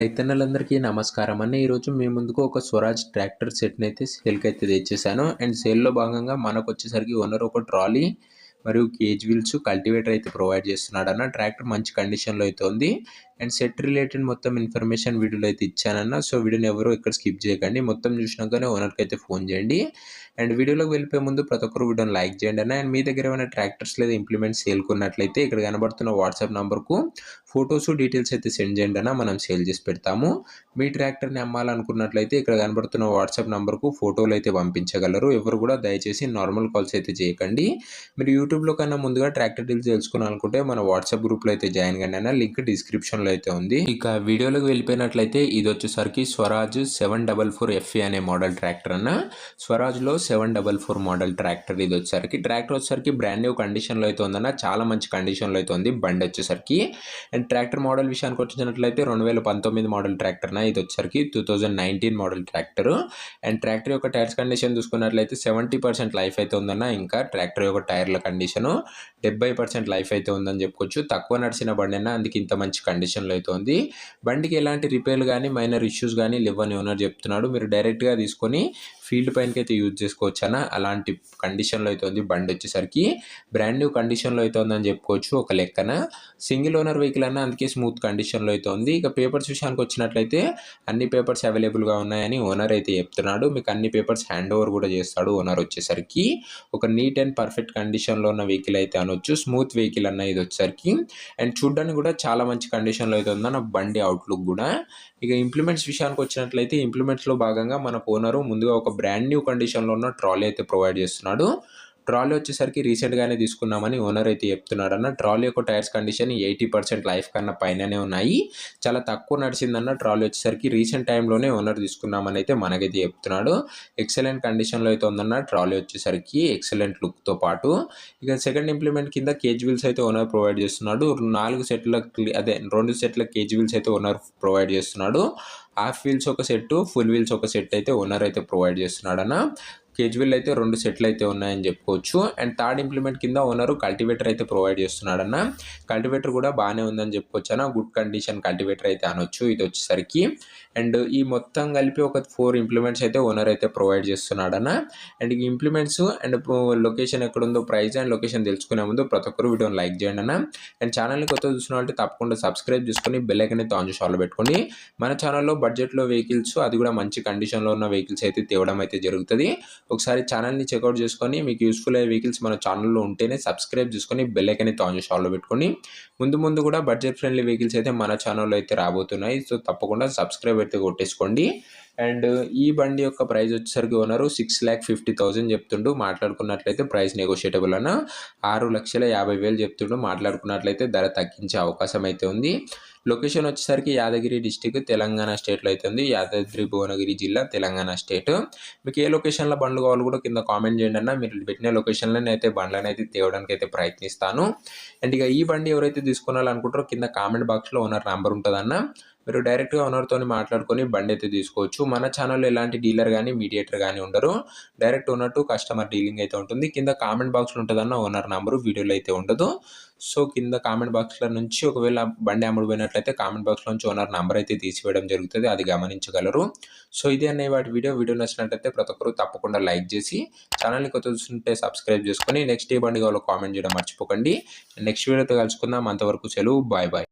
రైతన్నలందరికీ నమస్కారం అన్న. ఈరోజు మీ ముందుకు ఒక స్వరాజ్ ట్రాక్టర్ సెట్‌ని అయితే సేల్‌కి అయితే తెచ్చేసాను. అండ్ సేల్‌లో భాగంగా మనకొచ్చేసరికి ఓనర్ ఒక ట్రాలీ మరియు కేజ్ వీల్స్, కల్టివేటర్ అయితే ప్రొవైడ్ చేస్తున్నాడన్న. ట్రాక్టర్ మంచి కండిషన్‌లో అయితే ఉంది. అండ్ సెట్ రిలేటెడ్ మొత్తం ఇన్ఫర్మేషన్ వీడియోలో అయితే ఇచ్చానన్న. సో వీడియోని ఎవరు ఎక్కడ స్కిప్ చేయకండి. మొత్తం చూసినాకనే ఓనర్‌కి అయితే ఫోన్ చేయండి. అండ్ వీడియోలోకి వెళ్ళిపోయే ముందు ప్రతి ఒక్కరు వీడియోని లైక్ చేయండి అన్న. అండ్ మీ దగ్గర ఏమైనా ట్రాక్టర్స్ లేదా ఇంప్లిమెంట్స్ సేల్‌కున్నట్లయితే ఇక్కడ కనబడుతున్న వాట్సాప్ నంబర్‌కు ఫోటోస్, డీటెయిల్స్ అయితే సెండ్ చేయండి అన్న. మనం సేల్ చేసి పెడతాము. మీ ట్రాక్టర్‌ని అమ్మాలనుకున్నట్లయితే ఇక్కడ కనబడుతున్న వాట్సాప్ నంబర్‌కు ఫోటోలు అయితే పంపించగలరు. ఎవరు కూడా దయచేసి నార్మల్ కాల్స్ అయితే చేయకండి. మీరు యూట్యూబ్‌లో కన్నా ముందుగా ట్రాక్టర్ డీల్స్ తెలుసుకోవాలనుకుంటే మన వాట్సాప్ గ్రూప్‌లో అయితే జాయిన్ కండి అన్న. లింక్ డిస్క్రిప్షన్‌లో అయితే ఉంది. ఇక వీడియోలోకి వెళ్ళిపోయినట్లయితే ఇది వచ్చేసరికి స్వరాజ్ 744 ఎఫ్ఈ అనే మోడల్ ట్రాక్టర్ అన్న. స్వరాజ్‌లో 744 మోడల్ ట్రాక్టర్ ఇది వచ్చేసరికి. ట్రాక్టర్ వచ్చేసరికి బ్రాండ్ న్యూ కండిషన్‌లో అయితే ఉందన్న. చాలా మంచి కండిషన్‌లో అయితే ఉంది బండి వచ్చేసరికి. అండ్ ట్రాక్టర్ మోడల్ విషయానికి వచ్చినట్లయితే 2019 మోడల్ ట్రాక్టర్ అన్న. ఇది వచ్చేసరికి 2019 మోడల్ ట్రాక్టర్. అండ్ ట్రాక్టర్ యొక్క టైర్స్ కండిషన్ చూసుకున్నట్లయితే 70% లైఫ్ అయితే ఉందన్న. ఇంకా ట్రాక్టర్ యొక్క టైర్ల కండిషను 70% లైఫ్ అయితే ఉందని చెప్పుకోవచ్చు. తక్కువ నడిచిన బండి అన్న, అందుకే ఇంత మంచి కండిషన్లో అయితే ఉంది. బండికి ఎలాంటి రిపేర్లు కానీ మైనర్ ఇష్యూస్ కానీ లేవని ఓనర్ చెప్తున్నాడు. మీరు డైరెక్ట్గా తీసుకొని ఫీల్డ్ పైనకి అయితే యూజ్ చేసుకోవచ్చు అన్న. అలాంటి కండిషన్లో అయితే ఉంది బండి వచ్చేసరికి. బ్రాండ్ న్యూ కండిషన్లో అయితే ఉందని చెప్పుకోవచ్చు ఒక లెక్కన. సింగిల్ ఓనర్ వెహికల్ అన్న, అందుకే స్మూత్ కండిషన్లో అయితే ఉంది. ఇక పేపర్స్ విషయానికి వచ్చినట్లయితే అన్ని పేపర్స్ అవైలబుల్గా ఉన్నాయని ఓనర్ అయితే చెప్తున్నాడు. మీకు అన్ని పేపర్స్ హ్యాండ్ ఓవర్ కూడా చేస్తాడు ఓనర్ వచ్చేసరికి. ఒక నీట్ అండ్ పర్ఫెక్ట్ కండిషన్లో ఉన్న వెహికల్ అయితే అనొచ్చు. స్మూత్ వెహికల్ అన్న ఇది వచ్చేసరికి. అండ్ చూడ్డానికి కూడా చాలా మంచి కండిషన్లో అయితే ఉందన్న బండి అవుట్లుక్ కూడా. ఇక ఇంప్లిమెంట్స్ విషయానికి వచ్చినట్లయితే ఇంప్లిమెంట్స్లో భాగంగా మన ఓనరు ముందుగా ఒక బ్రాండ్ న్యూ కండిషన్లో ఉన్న ట్రాలీ అయితే ప్రొవైడ్ చేస్తున్నాడు. ట్రాలీ వచ్చేసరికి రీసెంట్గానే తీసుకున్నామని ఓనర్ అయితే చెప్తున్నాడన్న. ట్రాలీ యొక్క టైర్స్ కండిషన్ 80% లైఫ్ కన్నా పైననే ఉన్నాయి. చాలా తక్కువ నడిచిందన్న ట్రాలీ వచ్చేసరికి. రీసెంట్ టైంలోనే ఓనర్ తీసుకున్నామని అయితే మనకైతే చెప్తున్నాడు. ఎక్సలెంట్ కండిషన్లో అయితే ఉందన్న ట్రాలీ వచ్చేసరికి. ఎక్సలెంట్ లుక్తో పాటు ఇక సెకండ్ ఇంప్లిమెంట్ కింద కేజ్ వీల్స్ అయితే ఓనర్ ప్రొవైడ్ చేస్తున్నాడు. 2 సెట్ల కేజ్ వీల్స్ అయితే ఓనర్ ప్రొవైడ్ చేస్తున్నాడు. హాఫ్ వీల్స్ ఒక సెట్, ఫుల్ వీల్స్ ఒక సెట్ అయితే ఓనర్ అయితే ప్రొవైడ్ చేస్తున్నాడన్న. కేజ్ వీల్ అయితే 2 సెట్లు అయితే ఉన్నాయని చెప్పుకోవచ్చు. అండ్ థర్డ్ ఇంప్లిమెంట్ కింద ఓనరు కల్టివేటర్ అయితే ప్రొవైడ్ చేస్తున్నాడన్న. కల్టివేటర్ కూడా బాగానే ఉందని చెప్పుకోవచ్చు అన్న. గుడ్ కండిషన్ కల్టివేటర్ అయితే అనొచ్చు ఇది వచ్చేసరికి. అండ్ ఈ మొత్తం కలిపి ఒక 4 ఇంప్లిమెంట్స్ అయితే ఓనర్ అయితే ప్రొవైడ్ చేస్తున్నాడన్న. అండ్ ఈ ఇంప్లిమెంట్స్ అండ్ లొకేషన్ ఎక్కడుందో ప్రైస్ అండ్ లొకేషన్ తెలుసుకునే ముందు ప్రతి ఒక్కరు వీడియోని లైక్ చేయండి అన్న. అండ్ ఛానల్ని కొత్త చూసిన వాళ్ళంటే తప్పకుండా సబ్స్క్రైబ్ చేసుకొని బెల్ ఐకాన్ అయితే ఆన్ చేసి ఆల్ పెట్టుకోండి. మన ఛానల్లో బడ్జెట్లో వెహికల్స్, అది కూడా మంచి కండిషన్లో ఉన్న వెహికల్స్ అయితే తేవడం అయితే జరుగుతుంది. ఒకసారి ఛానల్ని చెక్అవుట్ చేసుకొని మీకు యూస్ఫుల్ అయ్యే వెహికల్స్ మన ఛానల్లో ఉంటేనే సబ్స్క్రైబ్ చేసుకొని బెల్ ఐకాన్ అయితే ఆన్ చేసి ఆల్లో పెట్టుకొని. ముందు కూడా బడ్జెట్ ఫ్రెండ్లీ వెహికల్స్ అయితే మన ఛానల్లో అయితే రాబోతున్నాయి. సో తప్పకుండా సబ్స్క్రైబ్ అయితే కొట్టేసుకోండి. అండ్ ఈ బండి యొక్క ప్రైస్ వచ్చేసరికి ఓనరు 6,50,000 చెప్తుండు. మాట్లాడుకున్నట్లయితే ప్రైస్ నెగోషియేటబుల్ అన్న. 6,50,000 చెప్తుండు. మాట్లాడుకున్నట్లయితే ధర తగ్గించే అవకాశం అయితే ఉంది. లొకేషన్ వచ్చేసరికి యాదగిరి డిస్టిక్, తెలంగాణ స్టేట్లో అయితే ఉంది. యాదాద్రి భువనగిరి జిల్లా, తెలంగాణ స్టేట్. మీకు ఏ లొకేషన్లో బండ్లు కావాలి కూడా కింద కామెంట్ చేయండి అన్న. మీరు పెట్టిన లొకేషన్లో అయితే బండ్లను అయితే తేవడానికి అయితే ప్రయత్నిస్తాను. అండ్ ఇక ఈ బండి ఎవరైతే తీసుకోవాలనుకుంటారో కింద కామెంట్ బాక్స్లో ఓనర్ నెంబర్ ఉంటుందన్న. మీరు డైరెక్ట్గా ఓనర్తో మాట్లాడుకొని బండి అయితే తీసుకోవచ్చు. మన ఛానల్లో ఎలాంటి డీలర్ కానీ మీడియేటర్ కానీ ఉండరు. Direct owner to customer dealing అయితే ఉంటుంది. కింద కామెంట్ బాక్స్లో ఉంటుందన్న ఓనర్ నెంబరు, వీడియోలో అయితే ఉండదు. సో కింద కామెంట్ బాక్స్లో నుంచి ఒకవేళ బండి అమ్ముడుపోయినట్లయితే కామెంట్ బాక్స్లో నుంచి ఓనర్ నెంబర్ అయితే తీసివేయడం జరుగుతుంది. అది గమనించగలరు. సో ఇది అనే వాటి వీడియో నచ్చినట్లయితే ప్రతి ఒక్కరు తప్పకుండా లైక్ చేసి ఛానల్ని కొత్త చూస్తుంటే సబ్స్క్రైబ్ చేసుకొని నెక్స్ట్ ఏ బండి కావాలో కామెంట్ చేయడం మర్చిపోకండి. నెక్స్ట్ వీడియోతో కలుసుకుందాం. అంతవరకు సెలవు. Bye bye.